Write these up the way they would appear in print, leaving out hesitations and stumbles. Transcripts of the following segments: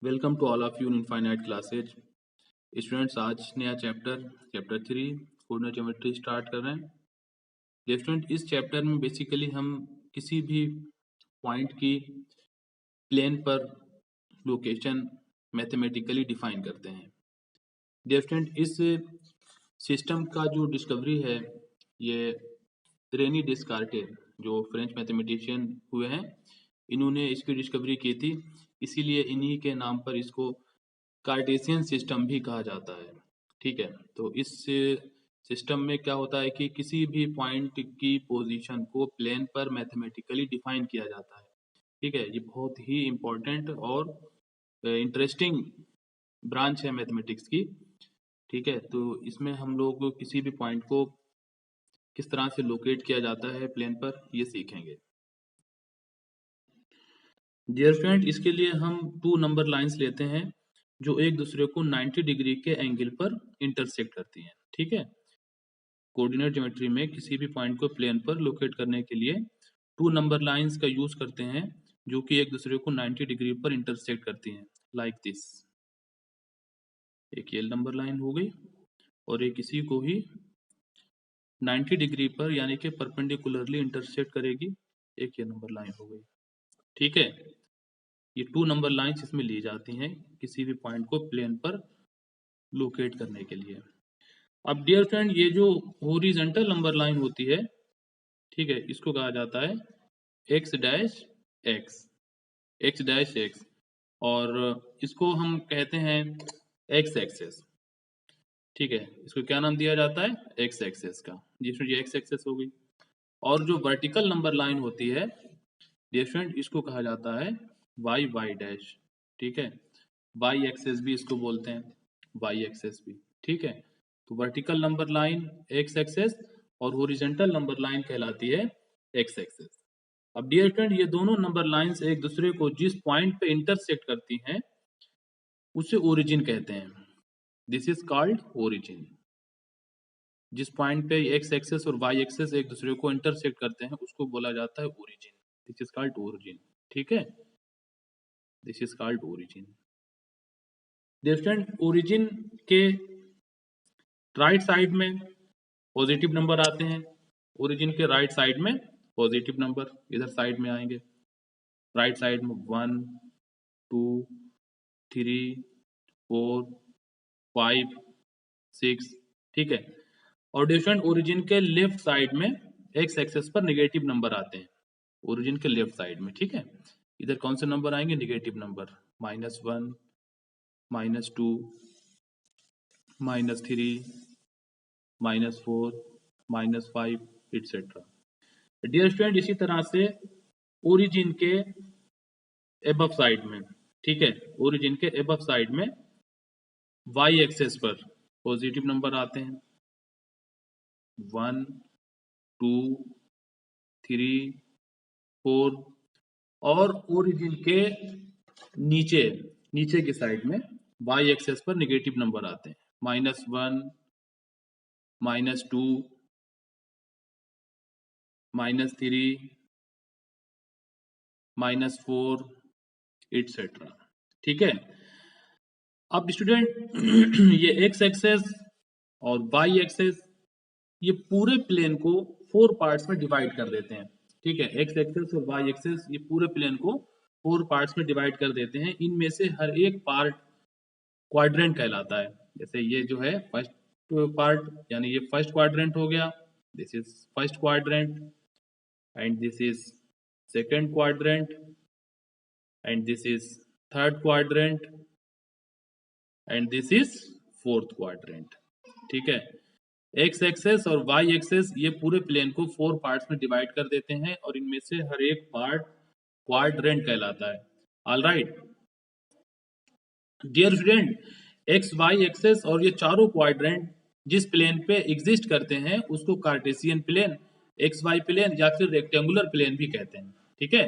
Welcome to all of you in Infinite Classes. Students, आज नया chapter 3 coordinate geometry start कर रहे हैं। ये स्टूडेंट, इस चैप्टर में बेसिकली हम किसी भी पॉइंट की प्लेन पर लोकेशन मैथमेटिकली डिफाइन करते हैं। डियर स्टूडेंट, इस सिस्टम का जो डिस्कवरी है ये रेनी डेस्कार्टेस जो फ्रेंच मैथमेटिशियन हुए हैं, इन्होंने इसकी डिस्कवरी की थी। इसीलिए इन्हीं के नाम पर इसको कार्टेशियन सिस्टम भी कहा जाता है। ठीक है, तो इस सिस्टम में क्या होता है कि किसी भी पॉइंट की पोजीशन को प्लेन पर मैथमेटिकली डिफाइन किया जाता है। ठीक है, ये बहुत ही इम्पोर्टेंट और इंटरेस्टिंग ब्रांच है मैथमेटिक्स की। ठीक है, तो इसमें हम लोग किसी भी पॉइंट को किस तरह से लोकेट किया जाता है प्लेन पर, ये सीखेंगे। डियर स्टूडेंट, इसके लिए हम 2 नंबर लाइंस लेते हैं जो एक दूसरे को 90 डिग्री के एंगल पर इंटरसेक्ट करती हैं। ठीक है, कोऑर्डिनेट ज्योमेट्री में किसी भी पॉइंट को प्लेन पर लोकेट करने के लिए 2 नंबर लाइंस का यूज करते हैं जो कि एक दूसरे को 90 डिग्री पर इंटरसेक्ट करती हैं, लाइक दिस। एक ये नंबर लाइन हो गई और एक इसी को ही 90 डिग्री पर यानी कि परपेंडिकुलरली इंटरसेक्ट करेगी, एक ये नंबर लाइन हो गई। ठीक है, ये 2 नंबर लाइंस इसमें ली जाती हैं किसी भी पॉइंट को प्लेन पर लोकेट करने के लिए। अब डियर फ्रेंड, ये जो हॉरिजॉन्टल नंबर लाइन होती है, ठीक है, इसको कहा जाता है एक्स डैश एक्स, और इसको हम कहते हैं एक्स एक्सेस। ठीक है, इसको क्या नाम दिया जाता है? एक्स एक्सेस का, जिसमें ये एक्स एक्सेस हो गई। और जो वर्टिकल नंबर लाइन होती है डियर फ्रेंड, इसको कहा जाता है वाई वाई डैश। ठीक है, वाई एक्सेस भी इसको बोलते हैं, वाई एक्सेस भी। ठीक है, तो vertical number line x axis और हॉरिजॉन्टल नंबर लाइन कहलाती है एक्स एक्सेस। अब डियर फ्रेंड, ये दोनों नंबर लाइंस एक दूसरे को जिस पॉइंट पे इंटरसेक्ट करती हैं उसे ओरिजिन कहते हैं। This is called origin. जिस पॉइंट पे एक्स एक्सेस और वाई एक्सेस एक दूसरे को इंटरसेक्ट करते हैं उसको बोला जाता है origin. This is called origin. ठीक है, this is called origin. Different origin के राइट साइड में पॉजिटिव नंबर आते हैं। ओरिजिन के राइट साइड में पॉजिटिव नंबर इधर साइड में आएंगे। राइट साइड में 1 2 3 4 5 6। ठीक है, और डिफरेंट ओरिजिन के लेफ्ट साइड में एक्स एक्सेस पर नेगेटिव नंबर आते हैं ओरिजिन के लेफ्ट साइड में। ठीक है, इधर कौन से नंबर आएंगे? Negative number, -1 -2 -3 -4 -5 etcetera. Dear student, इसी तरह से ओरिजिन के एबव साइड में, ठीक है, ओरिजिन के एबव साइड में वाई एक्सेस पर पॉजिटिव नंबर आते हैं 1 2 3 4, और ओरिजिन के नीचे नीचे की साइड में वाई एक्सेस पर नेगेटिव नंबर आते हैं -1 -2 -3 -4 एटसेट्रा। ठीक है, अब स्टूडेंट ये एक्स एक्सेस और वाई एक्सेस ये पूरे प्लेन को 4 पार्ट्स में डिवाइड कर देते हैं। ठीक है, एक्स एक्सेस और वाई एक्सेस ये पूरे प्लेन को 4 पार्ट्स में डिवाइड कर देते हैं। इनमें से हर एक पार्ट क्वाड्रेंट कहलाता है। जैसे ये जो है फर्स्ट पार्ट, यानी ये फर्स्ट क्वाड्रेंट हो गया, this is first quadrant, and this is second quadrant, and this is third quadrant, and this is fourth quadrant. ठीक है, एक्स एक्सेस और वाई एक्सेस ये पूरे प्लेन को 4 पार्ट्स में डिवाइड कर देते हैं और इनमें से हर एक पार्ट क्वाड्रेंट कहलाता है। Alright dear student, x y axis और ये चारों क्वाड्रेंट जिस प्लेन पे एग्जिस्ट करते हैं उसको Cartesian plane, x y plane या फिर रेक्टेंगुलर प्लेन भी कहते हैं। ठीक है,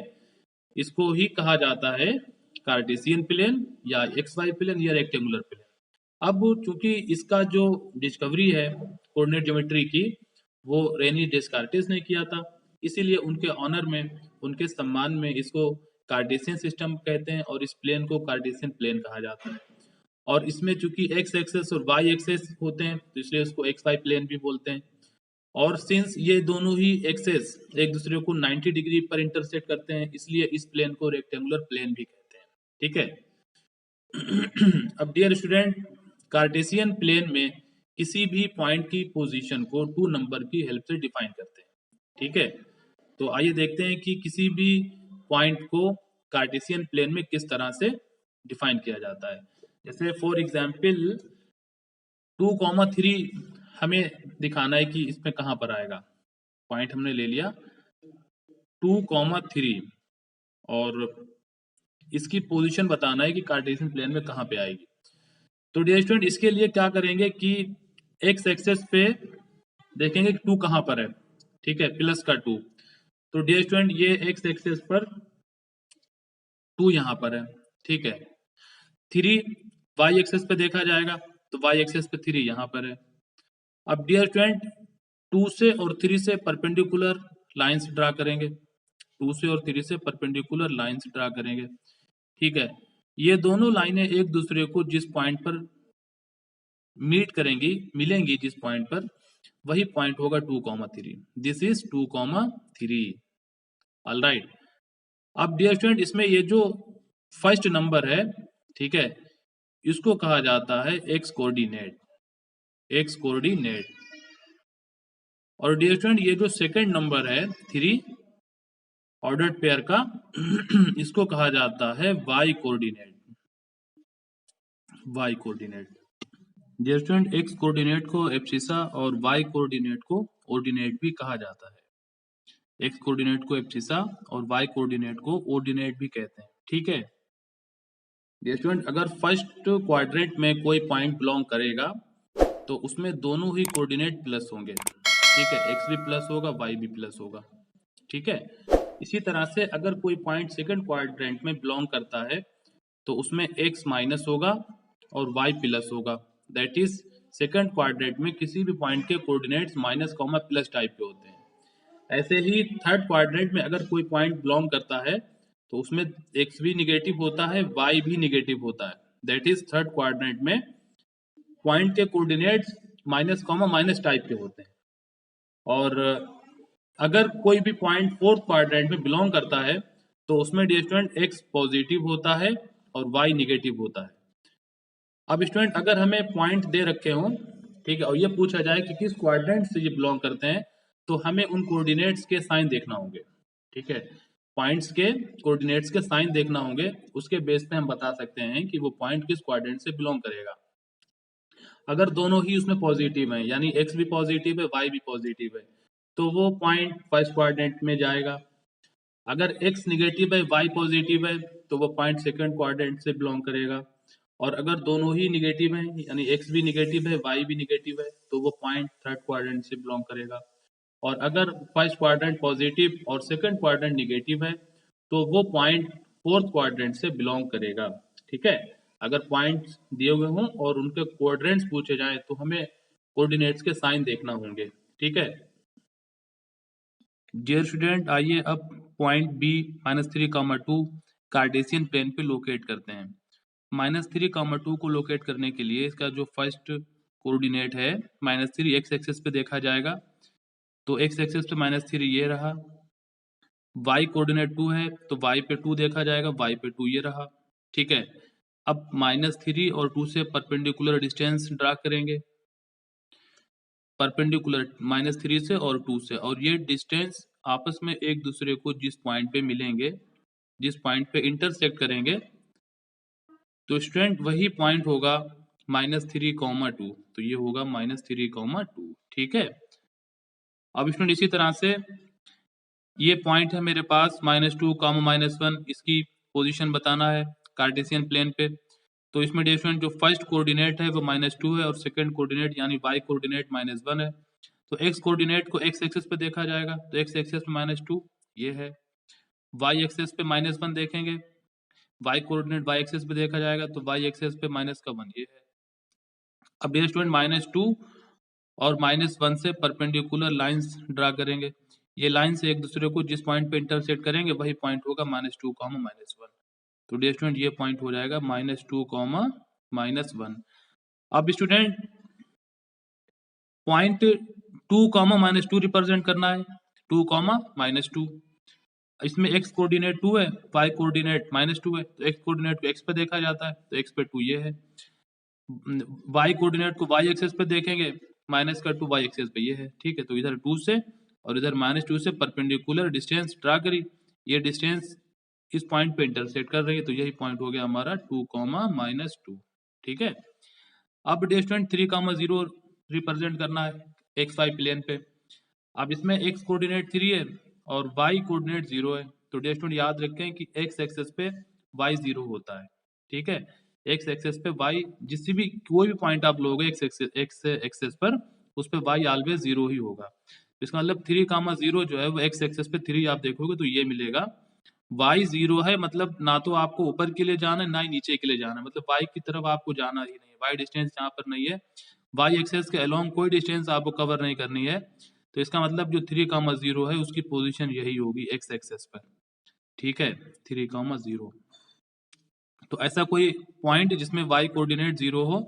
इसको ही कहा जाता है कार्टेशियन प्लेन या एक्स वाई प्लेन या रेक्टेंगुलर प्लेन। अब चूंकि इसका जो डिस्कवरी है कोऑर्डिनेट ज्योमेट्री की वो रेनी डेस्कार्टेस ने किया था, इसीलिए उनके ऑनर में, उनके सम्मान में इसको कार्टेशियन सिस्टम कहते हैं और इस प्लेन को कार्टेशियन प्लेन कहा जाता है। और इसमें चूंकि एक्स एक्सेस और वाई एक्सेस होते हैं तो इसलिए इसको एक्स वाई प्लेन भी बोलते हैं। और सिंस ये दोनों ही एक्सेस एक दूसरे को 90 डिग्री पर इंटरसेक्ट करते हैं इसलिए इस प्लेन को रेक्टेंगुलर प्लेन भी कहते हैं। ठीक है। अब डियर स्टूडेंट, कार्टेशियन प्लेन में किसी भी पॉइंट की पोजीशन को 2 नंबर की हेल्प से डिफाइन करते हैं। ठीक है, तो आइए देखते हैं कि किसी भी पॉइंट को कार्टेशियन प्लेन में किस तरह से डिफाइन किया जाता है। जैसे फॉर एग्जाम्पल 2,3 हमें दिखाना है कि इसमें कहां पर आएगा। पॉइंट हमने ले लिया 2,3 और इसकी पोजीशन बताना है कि कार्टेशियन प्लेन में कहां पे आएगी। तो डियर स्टूडेंट, इसके लिए क्या करेंगे कि एक्स एक्सेस पे देखेंगे कि 2 कहां पर है। ठीक है, प्लस का 2। तो डियर स्टूडेंट, ये एक्स एक्सेस पर 2 यहां पर है। ठीक है, 3 वाई एक्सेस पे देखा जाएगा तो वाई एक्सेस पे 3 यहां पर है। अब डियर स्टूडेंट, 2 से और 3 से परपेंडिकुलर लाइंस ड्रा करेंगे। 2 से और 3 से परपेंडिकुलर लाइंस ड्रा करेंगे। ठीक है, ये दोनों लाइनें एक दूसरे को जिस पॉइंट पर मीट करेंगी, मिलेंगी जिस पॉइंट पर, वही पॉइंट होगा 2,3। This is 2,3। ऑलराइट। अब डियर स्टूडेंट, इसमें ये जो फर्स्ट नंबर है, ठीक है, इसको कहा जाता है एक्स कोऑर्डिनेट। X coordinate. और डियर स्टूडेंट, ये जो सेकंड नंबर है 3 ऑर्डर्ड पेयर का इसको कहा जाता है y coordinate. Y coordinate. Dear student, x coordinate को एब्सिसा और वाई कोऑर्डिनेट को ऑर्डिनेट भी कहा जाता है। एक्स कोऑर्डिनेट को एब्सिसा और वाई कोऑर्डिनेट को ऑर्डिनेट भी कहते हैं। ठीक है डियर स्टूडेंट, अगर फर्स्ट क्वाड्रेंट में कोई पॉइंट बिलोंग करेगा तो उसमें दोनों ही कोऑर्डिनेट प्लस होंगे। ठीक है, एक्स भी प्लस होगा, वाई भी प्लस होगा। ठीक है, इसी तरह से अगर कोई पॉइंट सेकंड क्वाड्रेंट में बिलोंग करता है तो उसमें एक्स माइनस होगा और वाई प्लस होगा। दैट इज सेकंड क्वाड्रेंट में किसी भी पॉइंट के coordinates minus comma plus type के होते हैं। ऐसे ही थर्ड क्वाड्रेंट में अगर कोई पॉइंट बिलोंग करता है तो उसमें एक्स भी निगेटिव होता है, वाई भी निगेटिव होता है। दैट इज थर्ड क्वाड्रेंट में पॉइंट के coordinates minus comma minus type के होते हैं। और अगर कोई भी पॉइंट फोर्थ क्वाड्रेंट में बिलोंग करता है तो उसमें डियर स्टूडेंट एक्स पॉजिटिव होता है और वाई निगेटिव होता है। अब स्टूडेंट, अगर हमें पॉइंट दे रखे हों, ठीक है, और ये पूछा जाए कि किस क्वाड्रेंट से ये बिलोंग करते हैं, तो हमें उन कोऑर्डिनेट्स के साइन देखना होंगे। ठीक है, पॉइंट्स के कोऑर्डिनेट्स के साइन देखना होंगे, उसके बेस पे हम बता सकते हैं कि वो पॉइंट किस क्वाड्रेंट से बिलोंग करेगा। अगर दोनों ही उसमें पॉजिटिव है, यानी एक्स भी पॉजिटिव है, वाई भी पॉजिटिव है, तो वो पॉइंट फर्स्ट क्वाड्रेंट में जाएगा। अगर एक्स निगेटिव है, वाई पॉजिटिव है, तो वो पॉइंट सेकंड क्वाड्रेंट से बिलोंग करेगा। और अगर दोनों ही निगेटिव हैं, यानी एक्स भी निगेटिव है, वाई भी निगेटिव है, तो वो पॉइंट थर्ड क्वाड्रेंट से बिलोंग करेगा। और अगर फर्स्ट क्वाड्रेंट पॉजिटिव और सेकंड क्वाड्रेंट निगेटिव है तो वो पॉइंट फोर्थ क्वाड्रेंट से बिलोंग करेगा। ठीक है, अगर पॉइंट्स दिए हुए हों और उनके कोऑर्डिनेट्स पूछे जाए तो हमें कोऑर्डिनेट्स के साइन देखना होंगे। ठीक है डियर स्टूडेंट, आइए अब पॉइंट बी -3,2 कार्टेशियन प्लेन पे लोकेट करते हैं। -3,2 को लोकेट करने के लिए इसका जो फर्स्ट कोऑर्डिनेट है -3 एक्स एक्सिस पे देखा जाएगा, तो एक्स एक्सिस पे -3 ये रहा। वाई कोऑर्डिनेट 2 है तो वाई पे 2 देखा जाएगा, वाई पे 2 ये रहा। ठीक है, अब -3 और 2 से परपेंडिकुलर डिस्टेंस ड्रा करेंगे, परपेंडिकुलर -3 से और 2 से, और ये डिस्टेंस आपस में एक दूसरे को जिस पॉइंट पे मिलेंगे, जिस पॉइंट पे इंटरसेक्ट करेंगे, तो स्टूडेंट वही पॉइंट होगा -3,2। तो ये होगा -3,2। ठीक है, अब स्टूडेंट इसी तरह से ये पॉइंट है मेरे पास -2, -1, इसकी पोजीशन बताना है कार्टेशियन प्लेन पे। तो इसमें डियर स्टूडेंट जो फर्स्ट कोऑर्डिनेट है वो -2 है और सेकंड कोऑर्डिनेट यानी वाई कोऑर्डिनेट -1 है। तो एक्स कोऑर्डिनेट को एक्स एक्सिस पे देखा जाएगा, तो एक्स एक्सिस पे -2 ये है। वाई एक्सिस पे -1 देखेंगे, वाई कोऑर्डिनेट वाई एक्सिस पे देखा जाएगा, तो वाई एक्सिस पे -1 ये है। अब डियर स्टूडेंट -2 और -1 से परपेंडिकुलर लाइंस ड्रा करेंगे। ये लाइन से एक दूसरे को जिस पॉइंट पे इंटरसेक्ट करेंगे वही पॉइंट होगा -2, -1। तो डियर स्टूडेंट ये पॉइंट हो जाएगा -2, -1। अब स्टूडेंट पॉइंट 2, -2 रिप्रेजेंट करना है, 2, -2। इसमें x कोऑर्डिनेट 2 है, y कोऑर्डिनेट -2 है, तो x कोऑर्डिनेट को x पे देखा जाता है, तो x पे 2 ये है। y कोऑर्डिनेट को y एक्सिस पे देखेंगे, -2 y एक्सिस पे ये है, ठीक है। तो इधर 2 से और इधर -2 से परपेंडिकुलर डिस्टेंस ड्रा करी, ये डिस्टेंस इस पॉइंट पे इंटरसेक्ट कर रही है, तो यही पॉइंट हो गया हमारा 2, -2, ठीक है। अब डिस्टेंस 3, 0 रिप्रेजेंट करना है एक्स वाई प्लेन पे। अब इसमें x कोऑर्डिनेट 3 है और y कोऑर्डिनेट 0 है, तो डियर याद रखें कि x एक्सिस पे y 0 होता है, ठीक है। x एक्सिस पे y जिस भी कोई भी पॉइंट आप लोगे x एक्सिस पर, उस पे y ऑलवेज 0 ही होगा। इसका मतलब 3, 0 जो है वो x एक्सिस पे 3 आप देखोगे तो ये मिलेगा, y 0 है, मतलब ना तो आपको ऊपर के लिए जाना है ना ही नीचे के लिए जाना है, मतलब y की तरफ आपको जाना ही नहीं है, y डिस्टेंस यहाँ पर नहीं है, y एक्सिस के अलोंग कोई डिस्टेंस आपको कवर नहीं करनी है। तो इसका मतलब जो 3, 0 है उसकी पोजीशन यही होगी x एक्सिस पर, ठीक है, 3, 0। तो ऐसा कोई पॉइंट जिसमें y कोऑर्डिनेट 0 हो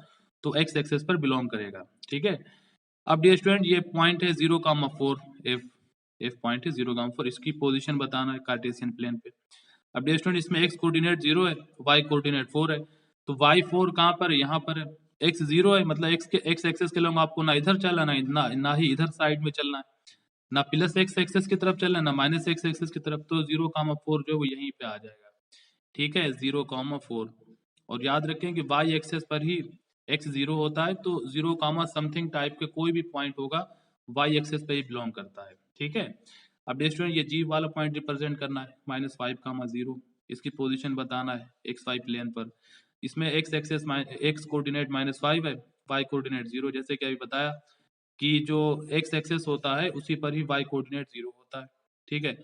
तो x एक्सिस पर बिलोंग करेगा, ठीक है। अब डियर स्टूडेंट ये पॉइंट है 0, 4, f पॉइंट है 0, 4, इसकी पोजीशन बताना है कार्टेशियन प्लेन पे। अब डियर स्टूडेंट इसमें x कोऑर्डिनेट 0 है, y कोऑर्डिनेट 4 है, तो y4 कहाँ पर है, यहाँ पर है। x 0 है, मतलब x एक्सिस के लॉन्ग आपको ना इधर चलना ना ही इधर साइड में चलना है, ना प्लस x एक्सिस की तरफ चलना है ना माइनस x एक्सिस की तरफ, तो 0, 4 जो है वो यहीं पे आ जाएगा, ठीक है, 0, 4। और याद रखें कि y एक्सिस पर ही x 0 होता है, तो 0, समथिंग टाइप के कोई भी पॉइंट होगा y एक्सिस पे ही बिलोंग करता है, ठीक है। अब डियर स्टूडेंट ये g वाला पॉइंट रिप्रेजेंट करना है, -5, 0, इसकी पोजीशन बताना है एक्स वाई प्लेन पर। इसमें x एक्सिस x कोऑर्डिनेट -5 है, y कोऑर्डिनेट 0, जैसे कि अभी बताया कि जो x एक्सिस होता है उसी पर ही y कोऑर्डिनेट 0 होता है, ठीक है।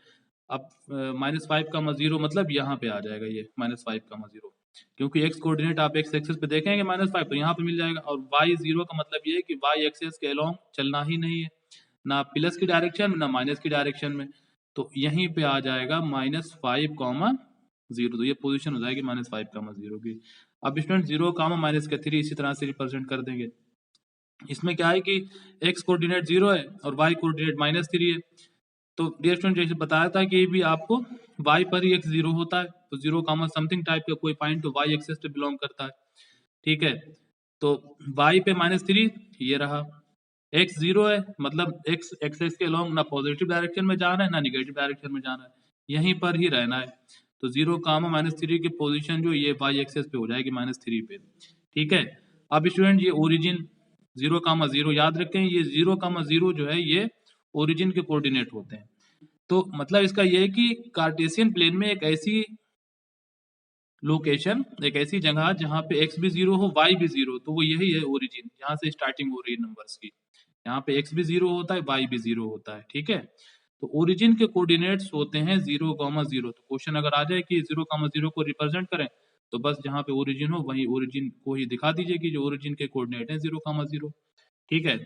अब -5, 0 मतलब यहाँ पे आ जाएगा ये -5, 0, क्योंकि x कोऑर्डिनेट आप x एक्सिस पे देखेंगे -5 तो यहाँ पे मिल जाएगा, और y 0 का मतलब ये है कि y एक्सिस के अलोंग चलना ही नहीं है, ना प्लस की डायरेक्शन में ना माइनस की डायरेक्शन में, तो यहीं पे आ जाएगा -5, 0, तो ये पोजीशन हो जाएगी -5, 0 की। अब स्टूडेंट 0, -3 इसी तरह से रिप्रेजेंट कर देंगे। इसमें क्या है कि x कोऑर्डिनेट 0 है और y कोऑर्डिनेट -3 है, तो डियर स्टूडेंट जैसे बताया था कि भी आपको y पर ही x 0 होता है, तो 0, समथिंग टाइप का कोई पॉइंट तो y एक्सिस पे बिलोंग करता है, ठीक है। तो y पे -3 ये रहा, x 0 है, मतलब x एक्सिस के अलोंग ना पॉजिटिव डायरेक्शन में जाना है ना निगेटिव डायरेक्शन में जाना है, यहीं पर ही रहना है, तो 0, -3 की पोजीशन जो ये y एक्सिस पे हो जाएगी -3 पे, ठीक है। अब स्टूडेंट ये ओरिजिन 0, 0 याद रखें, ये 0, 0 जो है ये ओरिजिन के कोऑर्डिनेट होते हैं, तो मतलब इसका ये है कि कार्टेशियन प्लेन में एक ऐसी लोकेशन, एक ऐसी जगह जहाँ पे x भी 0 हो y भी 0, तो वो यही है ओरिजिन, यहाँ से स्टार्टिंग हो रही है नंबर्स की, यहाँ पे x भी 0 होता है y भी 0 होता है, ठीक है। तो ओरिजिन के कोऑर्डिनेट्स होते हैं 0, 0, तो क्वेश्चन अगर आ जाए कि 0, 0 को रिप्रेजेंट करें, तो बस जहाँ पे ओरिजिन हो वही ओरिजिन को ही दिखा दीजिए कि जो ओरिजिन के कोऑर्डिनेट है 0, 0, ठीक है।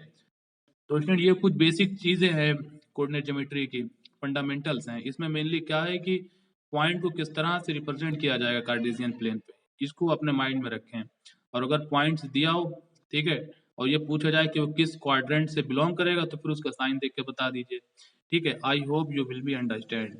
तो स्टूडेंट ये कुछ बेसिक चीजें हैं कोऑर्डिनेट ज्योमेट्री की, फंडामेंटल्स हैं, इसमें मेनली क्या है कि पॉइंट को किस तरह से रिप्रेजेंट किया जाएगा कार्टेशियन प्लेन पे, इसको अपने माइंड में रखें। और अगर पॉइंट्स दिया हो, ठीक है, और ये पूछा जाए कि वो किस क्वाड्रेंट से बिलोंग करेगा, तो फिर उसका साइन देख के बता दीजिए, ठीक है। I hope you will be understand.